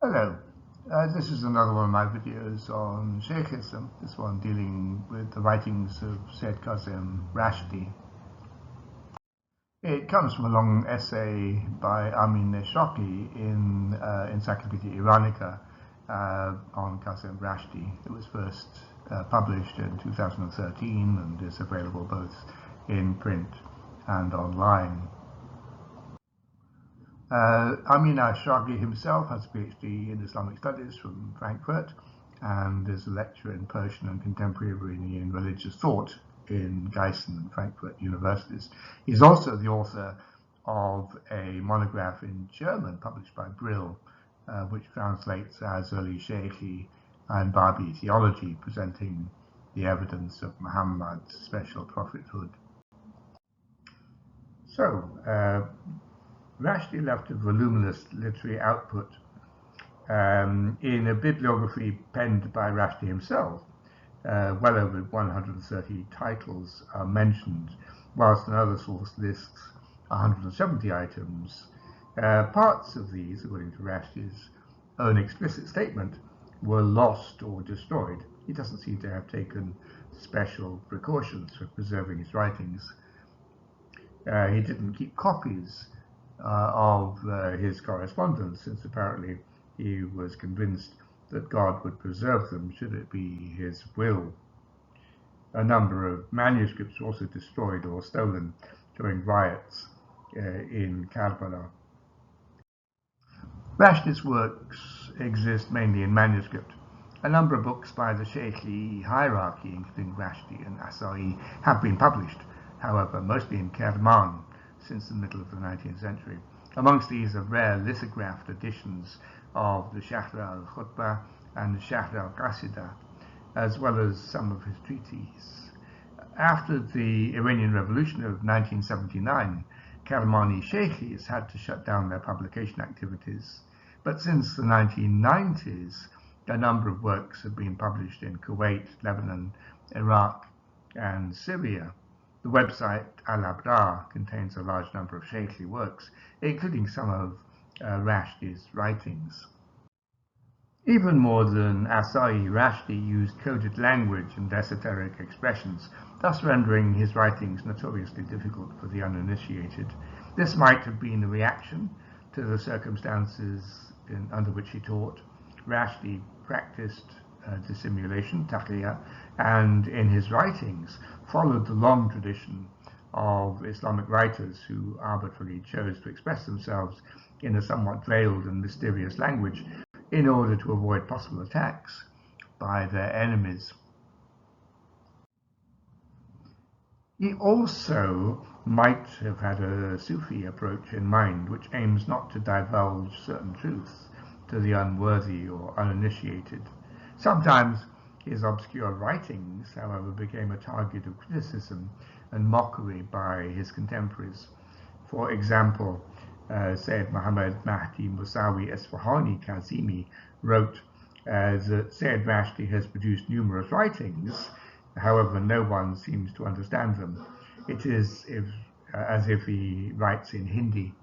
Hello, this is another one of my videos on Shaykhism, this one dealing with the writings of Sayyed Kazem Rašti. It comes from a long essay by Armin Eschraghi in Encyclopædia Iranica on Kāẓem Rašti. It was first published in 2013 and is available both in print and online. Armin Eschraghi himself has a PhD in Islamic Studies from Frankfurt and is a lecturer in Persian and contemporary Iranian religious thought in Gießen and Frankfurt universities. He's also the author of a monograph in German published by Brill, which translates as Early Shaykhi and Babi Theology, presenting the evidence of Muhammad's special prophethood. So, Rašti left a voluminous literary output in a bibliography penned by Rašti himself. Well over 130 titles are mentioned, whilst another source lists 170 items. Parts of these, according to Rašti's own explicit statement, were lost or destroyed. He doesn't seem to have taken special precautions for preserving his writings. He didn't keep copies of his correspondence, since apparently he was convinced that God would preserve them should it be his will. A number of manuscripts were also destroyed or stolen during riots in Karbala. Rašti's works exist mainly in manuscript. A number of books by the Shaykhi hierarchy, including Rašti and Asai, have been published, however, mostly in Kerman, since the middle of the 19th century. Amongst these are rare lithographed editions of the Shahr al-Khutbah and the Shahr al-Qasida, as well as some of his treatises. After the Iranian Revolution of 1979, Karamani Shaykhis had to shut down their publication activities, but since the 1990s, a number of works have been published in Kuwait, Lebanon, Iraq, and Syria. The website Al-Abrar contains a large number of Shaykhi works, including some of Rašti's writings. Even more than Asai, Rašti used coded language and esoteric expressions, thus rendering his writings notoriously difficult for the uninitiated. This might have been a reaction to the circumstances under which he taught. Rašti practiced dissimulation, taqiyya, and in his writings followed the long tradition of Islamic writers who arbitrarily chose to express themselves in a somewhat veiled and mysterious language in order to avoid possible attacks by their enemies. He also might have had a Sufi approach in mind, which aims not to divulge certain truths to the unworthy or uninitiated. Sometimes his obscure writings, however, became a target of criticism and mockery by his contemporaries. For example, Sayyid Muhammad Mahdi Musawi Esfahani Kazimi wrote that Sayyid Rašti has produced numerous writings, however no one seems to understand them. It is as if he writes in Hindi.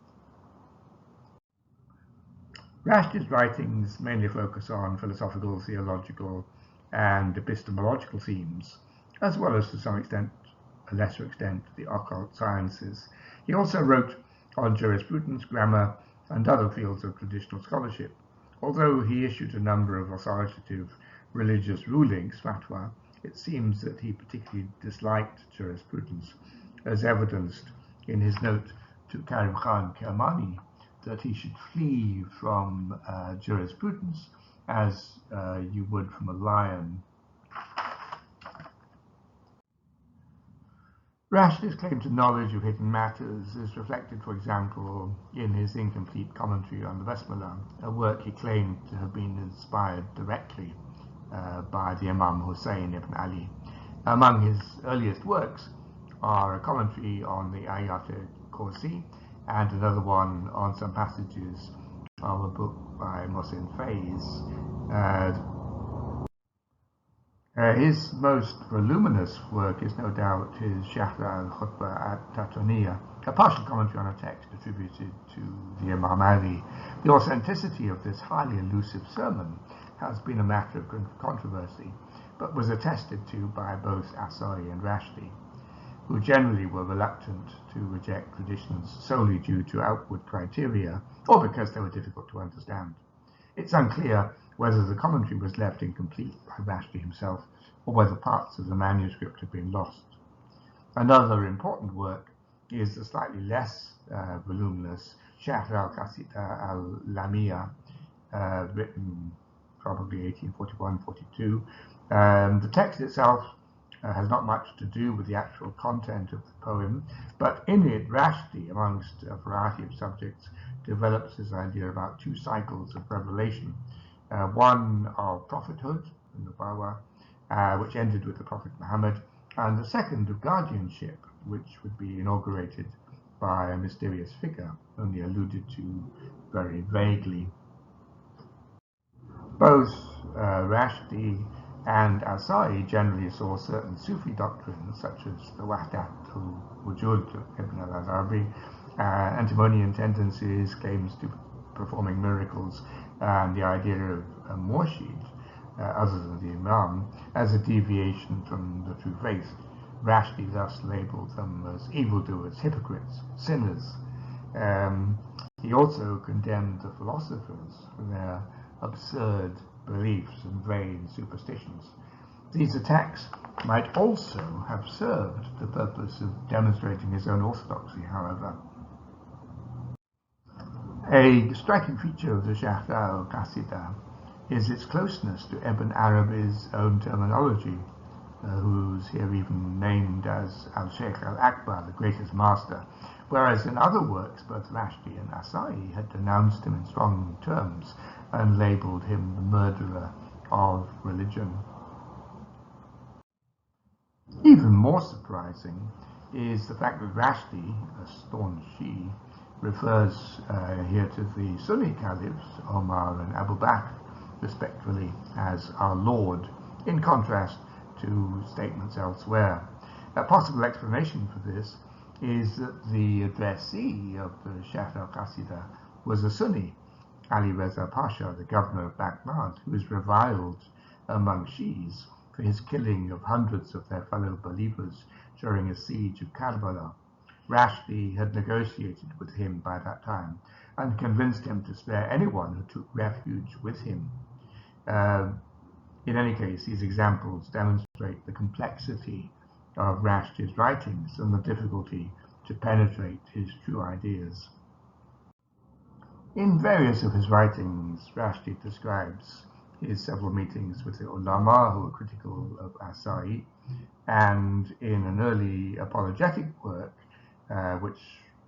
Rašti's writings mainly focus on philosophical, theological, and epistemological themes, as well as to some extent, a lesser extent, the occult sciences. He also wrote on jurisprudence, grammar, and other fields of traditional scholarship. Although he issued a number of authoritative religious rulings, fatwa, it seems that he particularly disliked jurisprudence, as evidenced in his note to Karim Khan Kermani that he should flee from jurisprudence as you would from a lion. Rašti's claim to knowledge of hidden matters is reflected, for example, in his incomplete commentary on the Basmala, a work he claimed to have been inspired directly by the Imam Hussein ibn Ali. Among his earliest works are a commentary on the Ayat al-Kursi and another one on some passages of a book by Mohsin Faiz. His most voluminous work is no doubt his Sharh al-Khutbah at-Tataniya, a partial commentary on a text attributed to the Imam Ali. The authenticity of this highly elusive sermon has been a matter of controversy, but was attested to by both Asari and Rašti, who generally were reluctant to reject traditions solely due to outward criteria or because they were difficult to understand. It's unclear whether the commentary was left incomplete by Rašti himself or whether parts of the manuscript have been lost. Another important work is the slightly less voluminous Sharh al-Qasida al-Lamia, written probably 1841-42. The text itself has not much to do with the actual content of the poem, but in it Rašti, amongst a variety of subjects, develops his idea about two cycles of revelation, one of prophethood, the Nubuwwah, which ended with the Prophet Muhammad, and the second of guardianship, which would be inaugurated by a mysterious figure, only alluded to very vaguely. Both Rašti and Asari generally saw certain Sufi doctrines, such as the Wahdat al-Wujud of Ibn al-Arabi, antimonian tendencies, claims to performing miracles, and the idea of a murshid, other than the Imam, as a deviation from the true faith. Rašti thus labeled them as evildoers, hypocrites, sinners. He also condemned the philosophers for their absurd beliefs and vain superstitions. These attacks might also have served the purpose of demonstrating his own orthodoxy, however. A striking feature of the Sharh al-Qasida is its closeness to Ibn Arabi's own terminology, who's here even named as al-Shaykh al-Akbar, the greatest master, whereas in other works both Rašti and Asari had denounced him in strong terms and labelled him the murderer of religion. Even more surprising is the fact that Rašti, a staunch Shi'i, refers here to the Sunni Caliphs, Omar and Abu Bakr, respectively, as our Lord, in contrast to statements elsewhere. A possible explanation for this is that the addressee of the Sharh al-Qasida was a Sunni, Ali Reza Pasha, the governor of Baghdad, who is reviled among Shi'is for his killing of hundreds of their fellow believers during a siege of Karbala. Rašti had negotiated with him by that time and convinced him to spare anyone who took refuge with him. In any case, these examples demonstrate the complexity of Rašti's writings and the difficulty to penetrate his true ideas. In various of his writings, Rašti describes his several meetings with the ulama who were critical of Asari, and in an early apologetic work, which,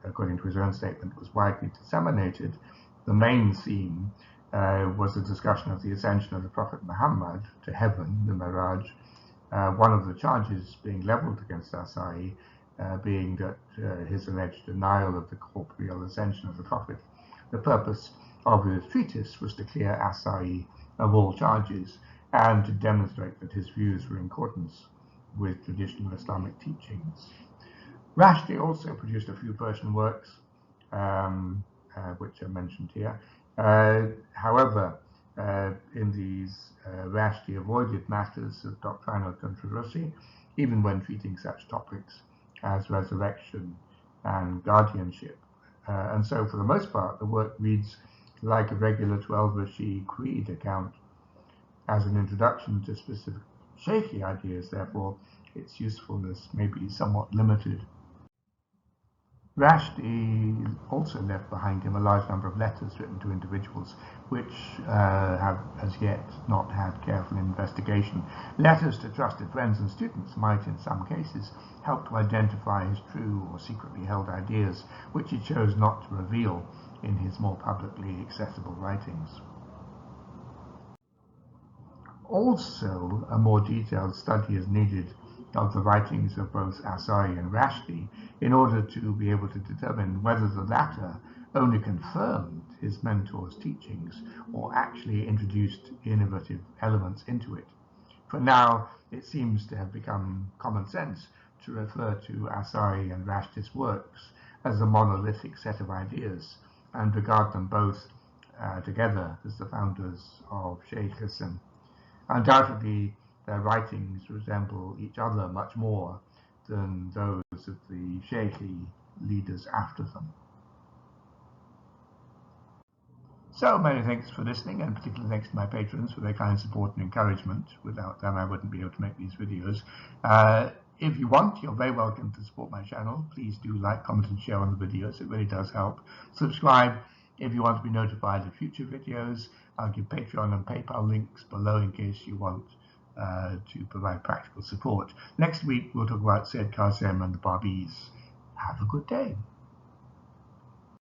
according to his own statement, was widely disseminated, the main theme was a discussion of the ascension of the Prophet Muhammad to heaven, the Miraj, one of the charges being leveled against Asari being that his alleged denial of the corporeal ascension of the Prophet. The purpose of his treatise was to clear Asari of all charges and to demonstrate that his views were in accordance with traditional Islamic teachings. Rašti also produced a few Persian works, which are mentioned here. However, in these, Rašti avoided matters of doctrinal controversy, even when treating such topics as resurrection and guardianship. And so, for the most part, the work reads like a regular 12-verse Shi'i creed account. As an introduction to specific Shaykhi ideas, therefore, its usefulness may be somewhat limited. Rašti also left behind him a large number of letters written to individuals which have as yet not had careful investigation. Letters to trusted friends and students might in some cases help to identify his true or secretly held ideas, which he chose not to reveal in his more publicly accessible writings. Also, a more detailed study is needed of the writings of both Asari and Rašti in order to be able to determine whether the latter only confirmed his mentor's teachings or actually introduced innovative elements into it. For now, it seems to have become common sense to refer to Asari and Rashti's works as a monolithic set of ideas and regard them both together as the founders of Shaykhism. Undoubtedly, their writings resemble each other much more than those of the Shaykhi leaders after them. So many thanks for listening, and particularly thanks to my patrons for their kind support and encouragement. Without them, I wouldn't be able to make these videos. If you want, you're very welcome to support my channel. Please do like, comment, and share on the videos. It really does help. Subscribe if you want to be notified of future videos. I'll give Patreon and PayPal links below in case you want to provide practical support. Next week, we'll talk about Sayyed Kazem and the Babis. Have a good day.